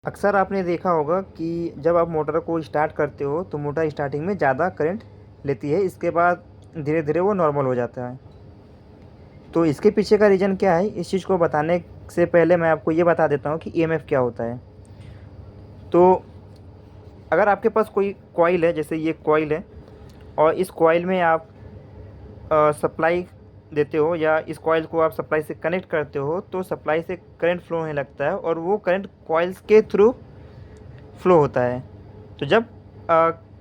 अक्सर आपने देखा होगा कि जब आप मोटर को स्टार्ट करते हो तो मोटर स्टार्टिंग में ज़्यादा करंट लेती है, इसके बाद धीरे धीरे वो नॉर्मल हो जाता है। तो इसके पीछे का रीज़न क्या है, इस चीज़ को बताने से पहले मैं आपको ये बता देता हूँ कि ईएमएफ क्या होता है। तो अगर आपके पास कोई कॉइल है, जैसे ये कॉइल है, और इस कॉइल में आप सप्लाई देते हो या इस कॉइल को आप सप्लाई से कनेक्ट करते हो, तो सप्लाई से करंट फ्लो होने लगता है और वो करंट कॉइल्स के थ्रू फ्लो होता है। तो जब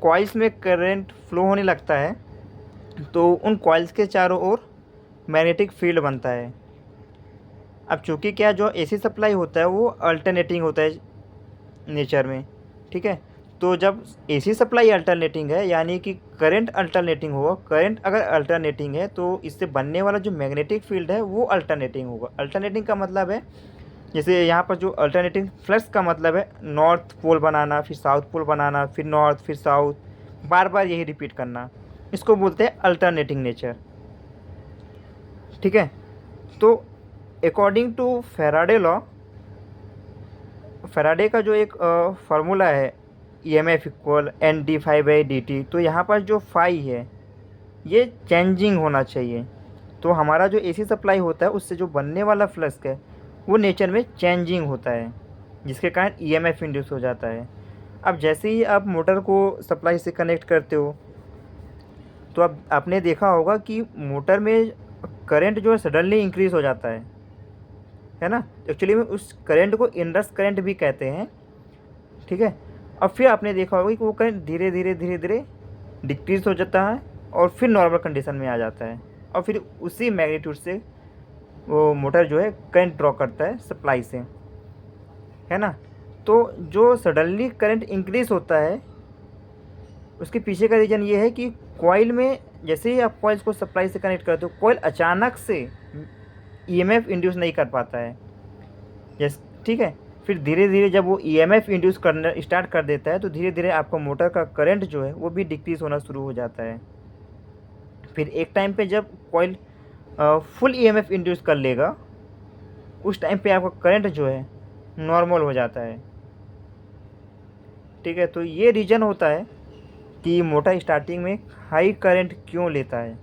कॉइल्स में करंट फ्लो होने लगता है तो उन कॉइल्स के चारों ओर मैग्नेटिक फील्ड बनता है। अब चूँकि क्या, जो एसी सप्लाई होता है वो अल्टरनेटिंग होता है नेचर में, ठीक है। तो जब एसी सप्लाई अल्टरनेटिंग है, यानी कि करंट अल्टरनेटिंग होगा, करंट अगर अल्टरनेटिंग है तो इससे बनने वाला जो मैग्नेटिक फील्ड है वो अल्टरनेटिंग होगा। अल्टरनेटिंग का मतलब है, जैसे यहाँ पर जो अल्टरनेटिंग फ्लक्स का मतलब है नॉर्थ पोल बनाना, फिर साउथ पोल बनाना, फिर नॉर्थ, फिर साउथ, बार बार यही रिपीट करना, इसको बोलते हैं अल्टरनेटिंग नेचर, ठीक है। तो अकॉर्डिंग टू फैराडे का जो एक फार्मूला है, EMF equal N D phi by D T, तो यहाँ पर जो फाई है ये चेंजिंग होना चाहिए। तो हमारा जो एसी सप्लाई होता है उससे जो बनने वाला फ्लक्स है वो नेचर में चेंजिंग होता है, जिसके कारण ईएमएफ इंड्यूस हो जाता है। अब जैसे ही आप मोटर को सप्लाई से कनेक्ट करते हो तो अब आपने देखा होगा कि मोटर में करंट जो है सडनली इंक्रीज़ हो जाता है ना। एक्चुअली में उस करंट को इंडक्स करंट भी कहते हैं, ठीक है। अब फिर आपने देखा होगा कि वो करंट धीरे धीरे धीरे धीरे डिक्रीज़ हो जाता है और फिर नॉर्मल कंडीशन में आ जाता है, और फिर उसी मैग्नीट्यूड से वो मोटर जो है करंट ड्रॉ करता है सप्लाई से, है ना। तो जो सडनली करंट इंक्रीज़ होता है उसके पीछे का रीज़न ये है कि कॉइल में जैसे ही आप कॉइल्स को सप्लाई से कनेक्ट करते हो, कॉइल अचानक से ईएमएफ इंड्यूस नहीं कर पाता है, यस, ठीक है। फिर धीरे धीरे जब वो ईएमएफ इंड्यूस करना स्टार्ट कर देता है तो धीरे धीरे आपका मोटर का करंट जो है वो भी डिक्रीज़ होना शुरू हो जाता है। फिर एक टाइम पे जब कॉइल फुल ईएमएफ इंड्यूस कर लेगा, उस टाइम पे आपका करंट जो है नॉर्मल हो जाता है, ठीक है। तो ये रीज़न होता है कि मोटर स्टार्टिंग में हाई करंट क्यों लेता है।